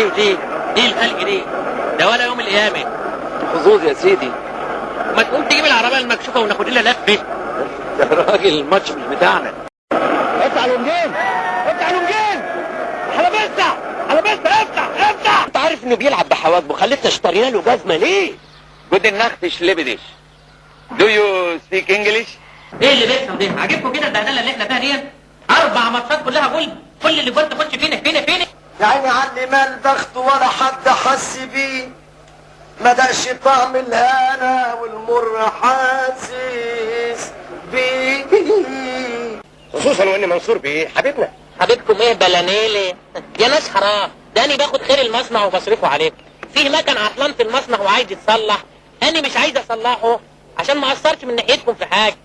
ايه الخلق دي؟ ده ولا يوم القيامة. حظوظ يا سيدي. ما تقوم تجيب العربية المكشوفة وناخد لنا لفة. يا راجل الماتش مش بتاعنا. افتح الونجين، افتح الونجين. على بيستا افتح. انت عارف انه بيلعب بحواجبه، خليتنا اشترينا له جزمه ليه؟ جود النختش لبدش. دو يو سبيك انجلش؟ ايه اللي بيحصل ده؟ عاجبكم كده البهدله اللي احنا فيها دي؟ 4 ماتشات كلها جول، كل اللي جول تخش فينا. يا عيني علي ما البخت ولا حد حس بيه، ما دقش طعم الهنا والمر حاسس بيه، خصوصا وان منصور بيه حبيبنا. حبيبكم ايه بلانيلي؟ يا ناس حرام، ده انا باخد خير المصنع وبصرفه عليكم. فيه مكن عطلان في المصنع وعايز يتصلح، انا مش عايز اصلحه عشان ما اثرش من ناحيتكم في حاجه.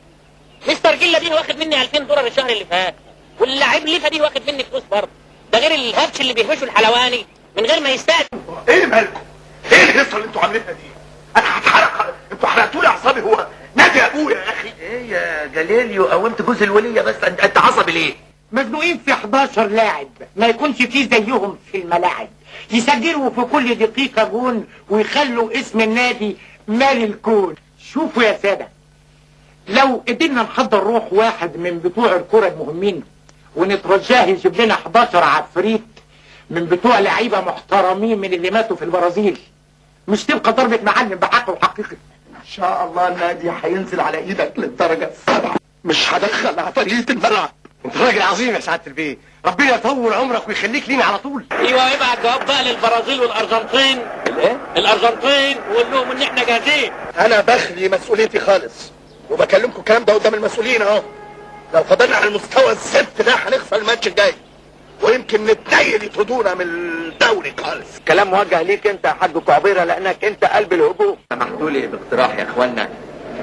مستر جيلا دي واخد مني 2000 دولار الشهر اللي فات، واللاعب ليفا دي واخد مني فلوس برضه، ده غير الهبش اللي بيهبشوا الحلواني من غير ما يستأذن. ايه مالكم؟ ايه الهصه اللي انتوا عاملينها دي؟ انا هتحرق، انتوا حرقتوا لي اعصابي. هو نادي ابويا يا اخي. ايه يا جليليو قومت جوز الوليه بس، انت عصبي ليه؟ مزنوقين في 11 لاعب ما يكونش فيه زيهم في الملاعب، يسجلوا في كل دقيقة جون ويخلوا اسم النادي مال الكون. شوفوا يا سادة، لو قدرنا نحضر روح واحد من بتوع الكرة المهمين ونترجاه يجيب لنا 11 عفريت من بتوع لعيبة محترمين من اللي ماتوا في البرازيل، مش تبقى ضربة معلم بحق وحقيقي. ان شاء الله النادي هينزل على ايدك للدرجة 7. مش هدخل عفاريت الملعب. انت راجل عظيم يا سعاده البيه، ربنا يطول عمرك ويخليك لينا على طول. ايوه ابعت جواب بقى للبرازيل والارجنتين. الايه؟ الارجنتين وقول لهم ان احنا جاهزين. انا بخلي مسؤوليتي خالص وبكلمكم الكلام ده قدام المسؤولين اهو. لو فضلنا على المستوى الزفت ده هنخسر الماتش الجاي، ويمكن نتنيل يطردونا من الدوري خالص. كلام موجه ليك انت يا حاج كعبيره، لانك انت قلب الهجوم. سمحتوا لي باقتراح يا اخوانا،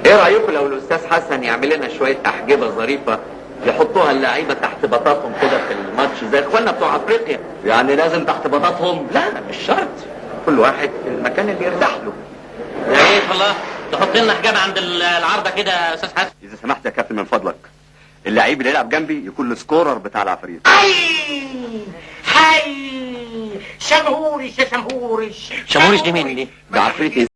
ايه رايكم لو الاستاذ حسن يعمل لنا شويه احجبه ظريفه يحطوها اللعيبه تحت بطاطهم كده في الماتش زي اخواننا بتوع افريقيا؟ يعني لازم تحت بطاطهم؟ لا مش شرط، كل واحد في المكان اللي يرتاح له. يا ريت والله تحط لنا حجاب عند العارضه كده يا استاذ حسن. اذا سمحت يا كابتن من فضلك، اللعيب اللي يلعب جنبي يكون السكورر بتاع العفاريت. هاي شمهورش يا شمهورش. شمهورش دي مين دي؟ ده عفريت